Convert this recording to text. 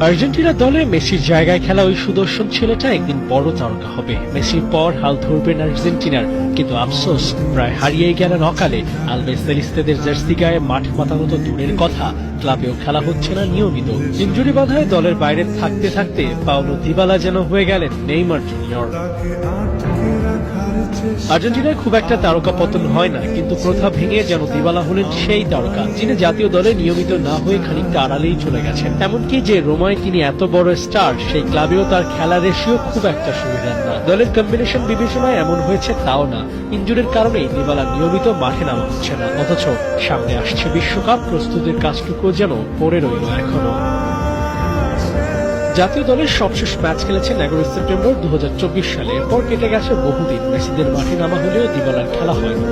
Argentina দলে মেসির জায়গায় খেলা ওই সুদর্শন ছেলেটা একদিন বড় তারকা হবে। মেসির পর হাল ধরবেন আর্জেন্টিনার, কিন্তু আফসোস প্রায় হারিয়ে গেলেন অকালে। আলভেস সেলিস্তেদের জার্সি গায়ে মাঠ মাতানো তো দূরের কথা, ক্লাবেও খেলা হচ্ছে না নিয়মিত। ইনজুরি বাধায় দলের বাইরে থাকতে থাকতে পাওলো দিবালা যেন হয়ে গেলেন নেইমার জুনিয়র। আর্জেন্টিনায় খুব একটা তারকা পতন হয় না, কিন্তু প্রথা ভেঙে যেন দিবালা হলেন সেই তারকা যিনি জাতীয় দলে নিয়মিত না হয়ে খানিকটা আড়ালেই চলে গেছেন। এমনকি যে রোমায় তিনি এত বড় স্টার, সেই ক্লাবেও তার খেলার রেশিও খুব একটা সুবিধার না। দলের কম্বিনেশন বিবেচনায় এমন হয়েছে তাও না, ইনজুরির কারণেই দিবালা নিয়মিত মাঠে নামা হচ্ছে না। অথচ সামনে আসছে বিশ্বকাপ, প্রস্তুতির কাজটুকু যেন পড়ে রইল এখনো। জাতীয় দলের সবশেষ ম্যাচ খেলেছেন 11 সেপ্টেম্বর 2024 সালে। এরপর কেটে গেছে বহুদিন। মেসিদের মাঠে নামা হলেও দিবালার খেলা হয়নি।